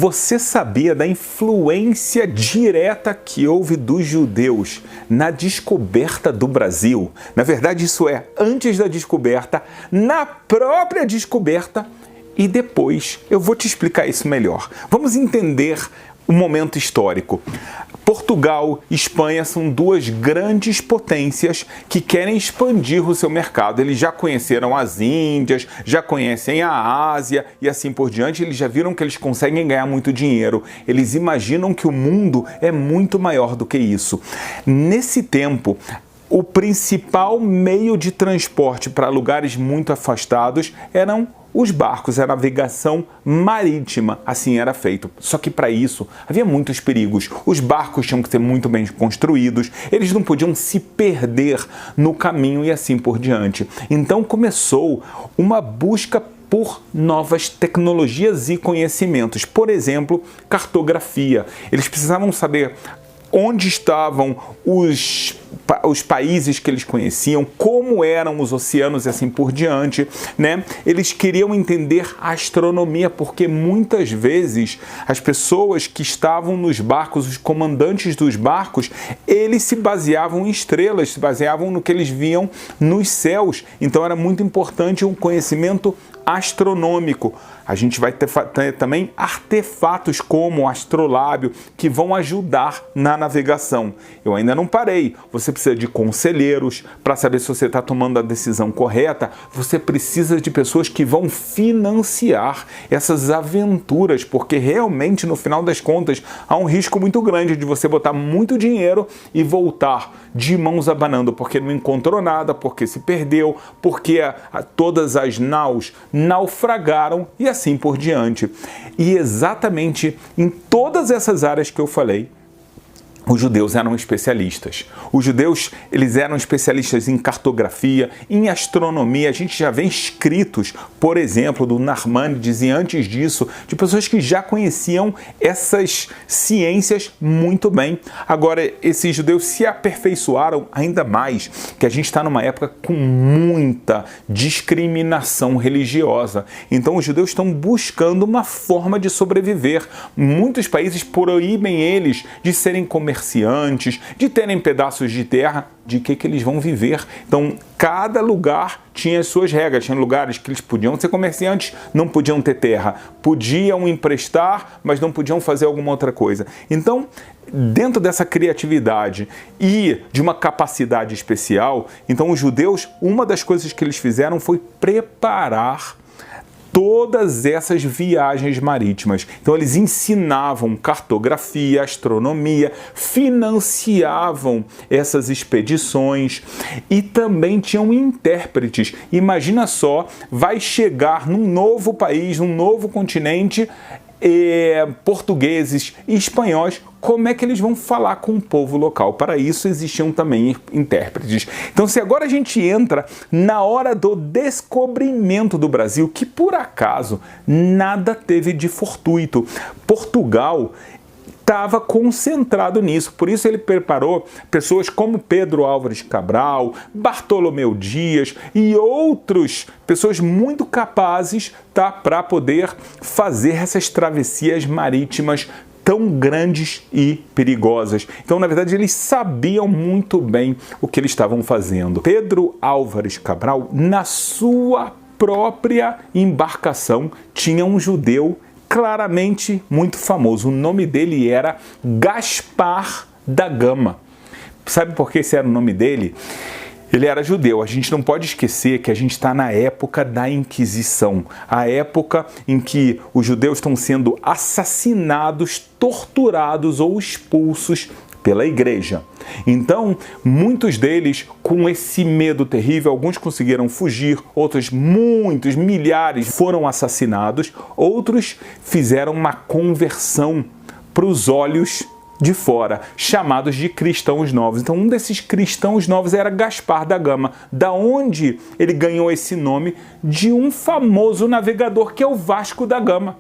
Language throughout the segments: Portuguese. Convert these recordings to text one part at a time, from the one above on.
Você sabia da influência direta que houve dos judeus na descoberta do Brasil? Na verdade, isso é antes da descoberta, na própria descoberta e depois. Eu vou te explicar isso melhor. Vamos entender o momento histórico. Portugal e Espanha são duas grandes potências que querem expandir o seu mercado. Eles já conheceram as Índias, já conhecem a Ásia e assim por diante. Eles já viram que eles conseguem ganhar muito dinheiro. Eles imaginam que o mundo é muito maior do que isso. Nesse tempo, o principal meio de transporte para lugares muito afastados eram os barcos, a navegação marítima, assim era feito. Só que para isso havia muitos perigos. Os barcos tinham que ser muito bem construídos, eles não podiam se perder no caminho e assim por diante. Então começou uma busca por novas tecnologias e conhecimentos. Por exemplo, cartografia. Eles precisavam saber onde estavam os países que eles conheciam, como eram os oceanos e assim por diante, né? Eles queriam entender a astronomia, porque muitas vezes as pessoas que estavam nos barcos, os comandantes dos barcos, eles se baseavam em estrelas, se baseavam no que eles viam nos céus. Então era muito importante um conhecimento astronômico. A gente vai ter também artefatos como o astrolábio que vão ajudar na navegação. Eu ainda não parei. Você precisa de conselheiros para saber se você está tomando a decisão correta. Você precisa de pessoas que vão financiar essas aventuras, porque realmente, no final das contas, há um risco muito grande de você botar muito dinheiro e voltar de mãos abanando, porque não encontrou nada, porque se perdeu, porque todas as naus naufragaram e assim por diante. E exatamente em todas essas áreas que eu falei, os judeus eram especialistas. Os judeus, eles eram especialistas em cartografia, em astronomia. A gente já vê escritos, por exemplo, do Narmânides e antes disso, de pessoas que já conheciam essas ciências muito bem. Agora, esses judeus se aperfeiçoaram ainda mais, que a gente está numa época com muita discriminação religiosa. Então, os judeus estão buscando uma forma de sobreviver. Muitos países proíbem eles de serem comerciantes, de terem pedaços de terra, de que eles vão viver. Então, cada lugar tinha as suas regras. Tinha lugares que eles podiam ser comerciantes, não podiam ter terra. Podiam emprestar, mas não podiam fazer alguma outra coisa. Então, dentro dessa criatividade e de uma capacidade especial, então os judeus, uma das coisas que eles fizeram foi preparar todas essas viagens marítimas. Então eles ensinavam cartografia, astronomia, financiavam essas expedições e também tinham intérpretes. Imagina só, vai chegar num novo país, num novo continente, portugueses e espanhóis, como é que eles vão falar com o povo local? Para isso existiam também intérpretes. Então, se agora a gente entra na hora do descobrimento do Brasil, que por acaso nada teve de fortuito. Portugal estava concentrado nisso, por isso ele preparou pessoas como Pedro Álvares Cabral, Bartolomeu Dias e outras pessoas muito capazes, tá, para poder fazer essas travessias marítimas tão grandes e perigosas. Então, na verdade, eles sabiam muito bem o que eles estavam fazendo. Pedro Álvares Cabral, na sua própria embarcação, tinha um judeu claramente muito famoso. O nome dele era Gaspar da Gama. Sabe por que esse era o nome dele? Ele era judeu. A gente não pode esquecer que a gente está na época da Inquisição, a época em que os judeus estão sendo assassinados, torturados ou expulsos pela igreja. Então, muitos deles, com esse medo terrível, alguns conseguiram fugir, outros, muitos, milhares, foram assassinados, outros fizeram uma conversão para os olhos de fora, chamados de cristãos novos. Então, um desses cristãos novos era Gaspar da Gama. Da onde ele ganhou esse nome? De um famoso navegador, que é o Vasco da Gama.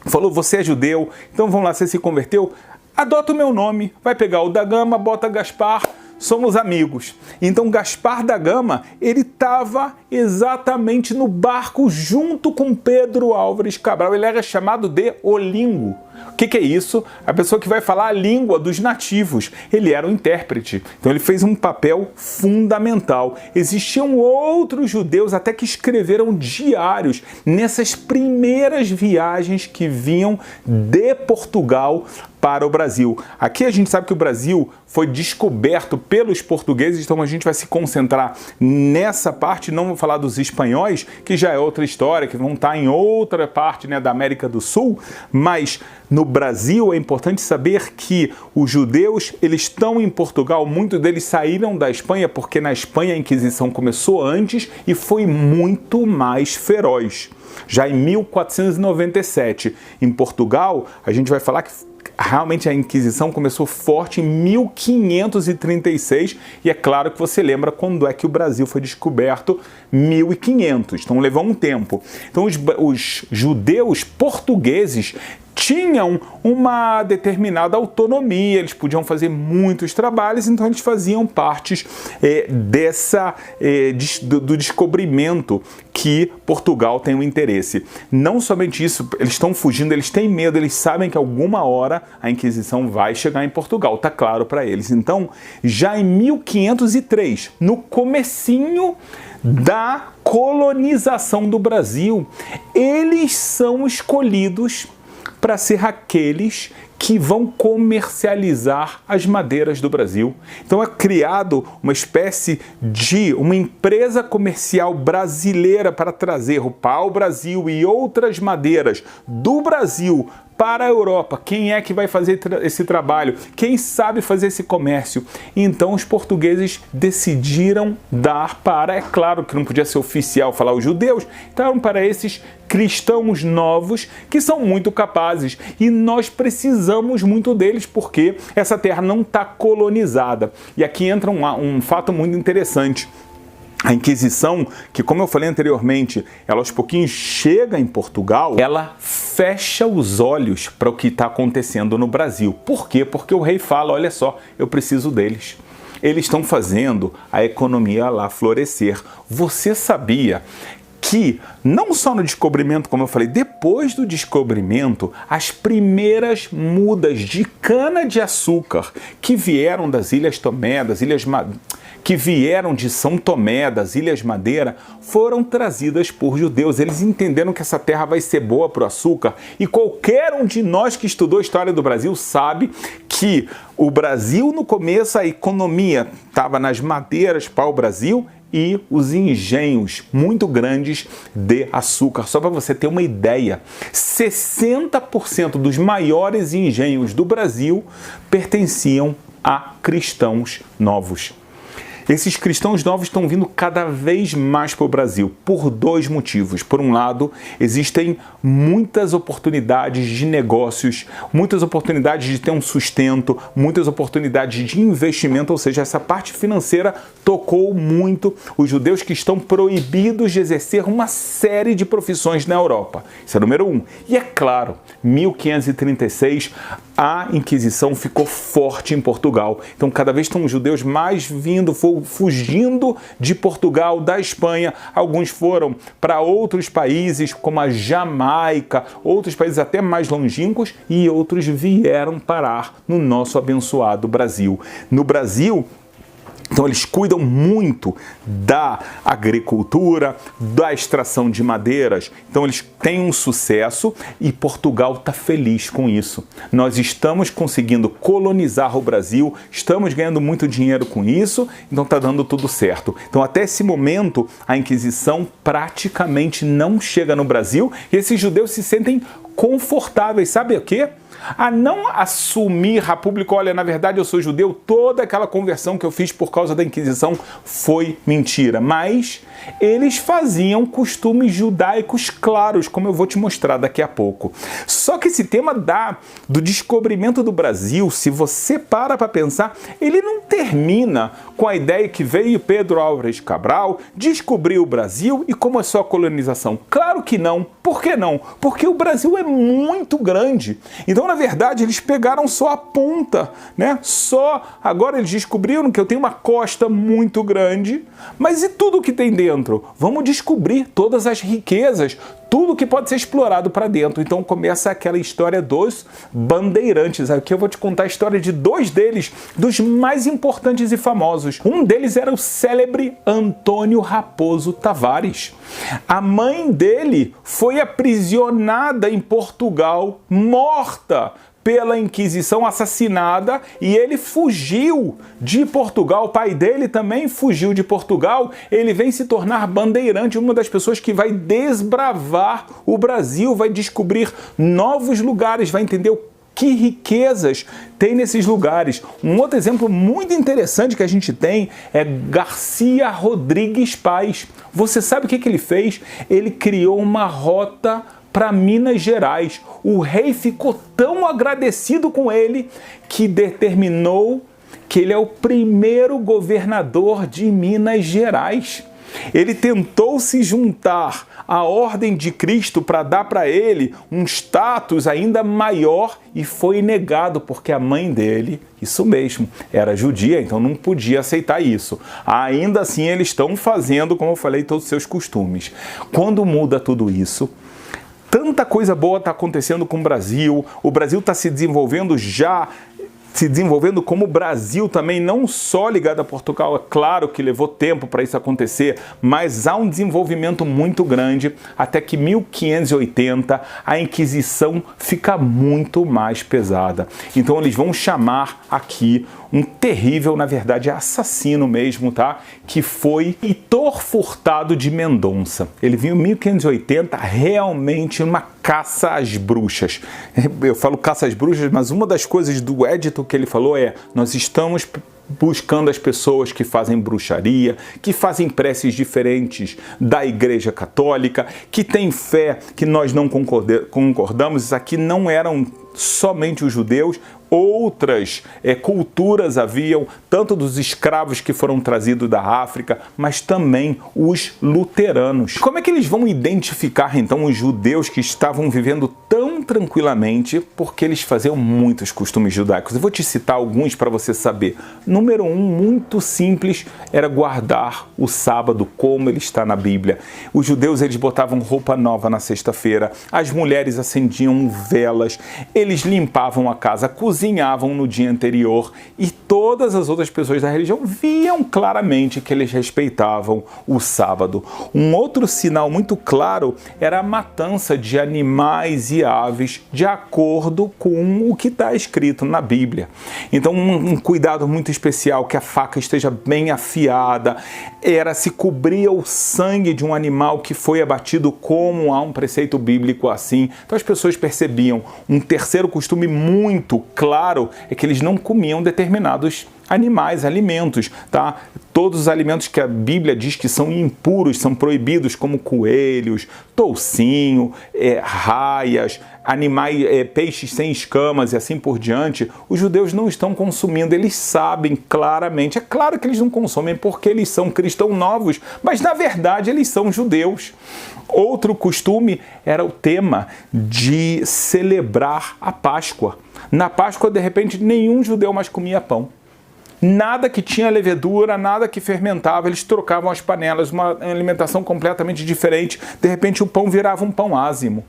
Falou, você é judeu, então vamos lá, você se converteu? Adota o meu nome, vai pegar o da Gama, bota Gaspar, somos amigos. Então Gaspar da Gama, ele estava exatamente no barco junto com Pedro Álvares Cabral. Ele era chamado de Olingo. O que é isso? A pessoa que vai falar a língua dos nativos. Ele era um intérprete. Então ele fez um papel fundamental. Existiam outros judeus até que escreveram diários nessas primeiras viagens que vinham de Portugal para o Brasil. Aqui a gente sabe que o Brasil foi descoberto pelos portugueses, então a gente vai se concentrar nessa parte, não vou falar dos espanhóis, que já é outra história, que vão estar em outra parte, né, da América do Sul, mas no Brasil é importante saber que os judeus, eles estão em Portugal, muitos deles saíram da Espanha, porque na Espanha a Inquisição começou antes e foi muito mais feroz. Já em 1497, em Portugal, a gente vai falar que realmente a Inquisição começou forte em 1536 e é claro que você lembra quando é que o Brasil foi descoberto, 1500, então levou um tempo. Então os judeus portugueses tinham uma determinada autonomia, eles podiam fazer muitos trabalhos, então eles faziam parte do descobrimento que Portugal tem um interesse. Não somente isso, eles estão fugindo, eles têm medo, eles sabem que alguma hora a Inquisição vai chegar em Portugal, tá claro para eles. Então, já em 1503, no comecinho da colonização do Brasil, eles são escolhidos para ser aqueles que vão comercializar as madeiras do Brasil. Então é criado uma espécie de uma empresa comercial brasileira para trazer o pau-brasil e outras madeiras do Brasil para a Europa. Quem é que vai fazer esse trabalho? Quem sabe fazer esse comércio? Então os portugueses decidiram dar para, é claro que não podia ser oficial falar os judeus, então para esses cristãos novos que são muito capazes e nós precisamos muito deles porque essa terra não está colonizada. E aqui entra um fato muito interessante. A Inquisição, que como eu falei anteriormente, ela aos pouquinhos chega em Portugal, ela fecha os olhos para o que está acontecendo no Brasil. Por quê? Porque o rei fala, olha só, eu preciso deles. Eles estão fazendo a economia lá florescer. Você sabia que, não só no descobrimento, como eu falei, depois do descobrimento, as primeiras mudas de cana-de-açúcar que vieram das Ilhas Tomé, que vieram de São Tomé, das Ilhas Madeira, foram trazidas por judeus. Eles entenderam que essa terra vai ser boa para o açúcar e qualquer um de nós que estudou a história do Brasil sabe que o Brasil, no começo, a economia estava nas madeiras pau-brasil e os engenhos muito grandes de açúcar. Só para você ter uma ideia, 60% dos maiores engenhos do Brasil pertenciam a cristãos novos. Esses cristãos novos estão vindo cada vez mais para o Brasil por dois motivos. Por um lado, existem muitas oportunidades de negócios, muitas oportunidades de ter um sustento, muitas oportunidades de investimento, ou seja, essa parte financeira tocou muito os judeus que estão proibidos de exercer uma série de profissões na Europa. Isso é número um. E é claro, 1536, a Inquisição ficou forte em Portugal. Então, cada vez estão os judeus mais fugindo de Portugal, da Espanha. Alguns foram para outros países, como a Jamaica, outros países até mais longínquos, e outros vieram parar no nosso abençoado Brasil. No Brasil, então eles cuidam muito da agricultura, da extração de madeiras. Então eles têm um sucesso e Portugal está feliz com isso. Nós estamos conseguindo colonizar o Brasil, estamos ganhando muito dinheiro com isso, então está dando tudo certo. Então até esse momento a Inquisição praticamente não chega no Brasil e esses judeus se sentem confortáveis. Sabe o quê? A não assumir a público, olha, na verdade eu sou judeu, toda aquela conversão que eu fiz por causa da Inquisição foi mentira. Mas eles faziam costumes judaicos claros, como eu vou te mostrar daqui a pouco. Só que esse tema do descobrimento do Brasil, se você para pensar, ele não termina com a ideia que veio Pedro Álvares Cabral, descobriu o Brasil e começou a colonização. Claro que não. Por que não? Porque o Brasil é muito grande. Então Então, na verdade, eles pegaram só a ponta, né? Agora eles descobriram que eu tenho uma costa muito grande, mas e tudo que tem dentro? Vamos descobrir todas as riquezas, tudo que pode ser explorado para dentro. Então começa aquela história dos bandeirantes. Aqui eu vou te contar a história de dois deles, dos mais importantes e famosos. Um deles era o célebre Antônio Raposo Tavares. A mãe dele foi aprisionada em Portugal, morta pela Inquisição, assassinada, e ele fugiu de Portugal. O pai dele também fugiu de Portugal. Ele vem se tornar bandeirante, uma das pessoas que vai desbravar o Brasil, vai descobrir novos lugares, vai entender que riquezas tem nesses lugares. Um outro exemplo muito interessante que a gente tem é Garcia Rodrigues Paz. Você sabe o que ele fez? Ele criou uma rota para Minas Gerais. O rei ficou tão agradecido com ele que determinou que ele é o primeiro governador de Minas Gerais. Ele tentou se juntar à Ordem de Cristo para dar para ele um status ainda maior e foi negado porque a mãe dele, isso mesmo, era judia, então não podia aceitar isso. Ainda assim eles estão fazendo, como eu falei, todos os seus costumes. Quando muda tudo isso, tanta coisa boa está acontecendo com o Brasil está se desenvolvendo como Brasil também, não só ligado a Portugal. É claro que levou tempo para isso acontecer, mas há um desenvolvimento muito grande, até que 1580 a Inquisição fica muito mais pesada. Então eles vão chamar aqui um terrível, na verdade assassino mesmo, tá? Que foi Heitor Furtado de Mendonça. Ele viu em 1580 realmente uma caça às bruxas. Eu falo caça às bruxas, mas uma das coisas do édito que ele falou é: nós estamos buscando as pessoas que fazem bruxaria, que fazem preces diferentes da Igreja Católica, que têm fé que nós não concordamos. Isso aqui não eram somente os judeus, outras culturas haviam, tanto dos escravos que foram trazidos da África, mas também os luteranos. Como é que eles vão identificar então os judeus que estavam vivendo tão tranquilamente? Porque eles faziam muitos costumes judaicos. Eu vou te citar alguns para você saber. Número 1, muito simples, era guardar o sábado como ele está na Bíblia. Os judeus, eles botavam roupa nova na sexta-feira, as mulheres acendiam velas, eles limpavam a casa, cozinhavam no dia anterior, e todas as outras pessoas da religião viam claramente que eles respeitavam o sábado. Um outro sinal muito claro era a matança de animais e aves de acordo com o que está escrito na Bíblia. Então um cuidado muito especial, que a faca esteja bem afiada, era se cobrir o sangue de um animal que foi abatido, como há um preceito bíblico assim. Então as pessoas percebiam. Um terceiro costume muito claro é que eles não comiam determinados alimentos, tá? Todos os alimentos que a Bíblia diz que são impuros, são proibidos, como coelhos, toucinho, raias, animais, peixes sem escamas e assim por diante, os judeus não estão consumindo. Eles sabem claramente. É claro que eles não consomem porque eles são cristãos novos, mas na verdade eles são judeus. Outro costume era o tema de celebrar a Páscoa. Na Páscoa, de repente, nenhum judeu mais comia pão. Nada que tinha levedura, nada que fermentava, eles trocavam as panelas, uma alimentação completamente diferente. De repente o pão virava um pão ázimo.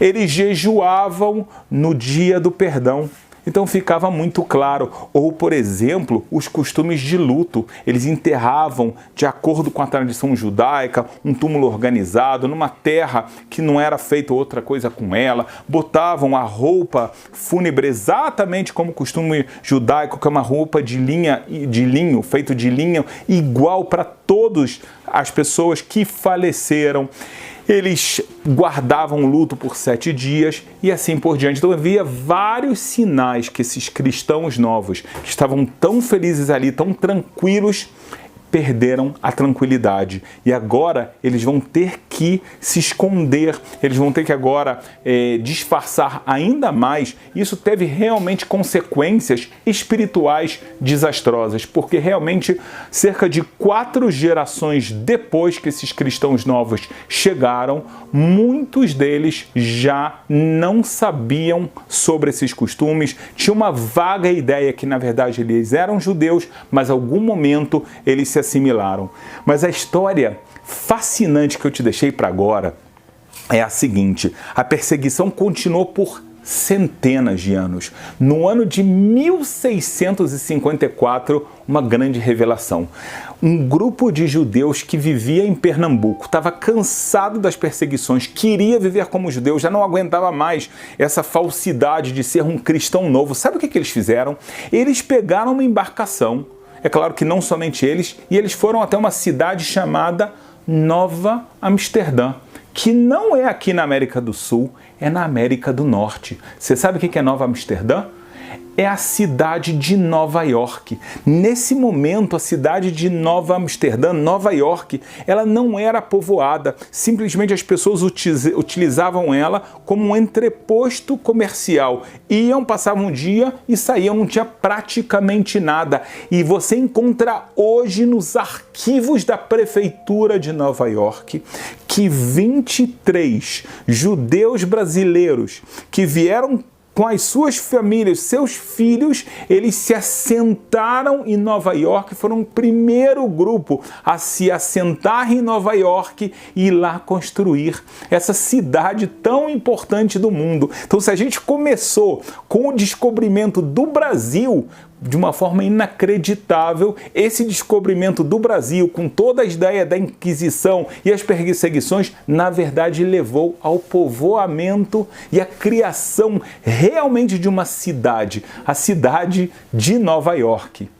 Eles jejuavam no dia do perdão. Então ficava muito claro. Ou, por exemplo, os costumes de luto. Eles enterravam, de acordo com a tradição judaica, um túmulo organizado, numa terra que não era feita outra coisa com ela. Botavam a roupa fúnebre exatamente como o costume judaico, que é uma roupa de linho, feito de linho, igual para todas as pessoas que faleceram. Eles guardavam luto por 7 dias e assim por diante. Então havia vários sinais que esses cristãos novos, que estavam tão felizes ali, tão tranquilos, perderam a tranquilidade e agora eles vão ter que se esconder, eles vão ter que agora disfarçar ainda mais. Isso teve realmente consequências espirituais desastrosas, porque realmente cerca de 4 gerações depois que esses cristãos novos chegaram, muitos deles já não sabiam sobre esses costumes, tinha uma vaga ideia que na verdade eles eram judeus, mas em algum momento eles se assimilaram. Mas a história fascinante que eu te deixei para agora é a seguinte: a perseguição continuou por centenas de anos. No ano de 1654, uma grande revelação. Um grupo de judeus que vivia em Pernambuco estava cansado das perseguições, queria viver como judeu, já não aguentava mais essa falsidade de ser um cristão novo. Sabe o que eles fizeram? Eles pegaram uma embarcação, é claro que não somente eles, e eles foram até uma cidade chamada Nova Amsterdã, que não é aqui na América do Sul, é na América do Norte. Você sabe o que é Nova Amsterdã? É a cidade de Nova York. Nesse momento, a cidade de Nova Amsterdã, Nova York, ela não era povoada. Simplesmente as pessoas utilizavam ela como um entreposto comercial. Iam, passavam um dia e saíam, não tinha praticamente nada. E você encontra hoje nos arquivos da prefeitura de Nova York que 23 judeus brasileiros que vieram com as suas famílias, seus filhos, eles se assentaram em Nova York, foram o primeiro grupo a se assentar em Nova York e ir lá construir essa cidade tão importante do mundo. Então, se a gente começou com o descobrimento do Brasil, de uma forma inacreditável, esse descobrimento do Brasil, com toda a ideia da Inquisição e as perseguições, na verdade levou ao povoamento e à criação realmente de uma cidade, a cidade de Nova York.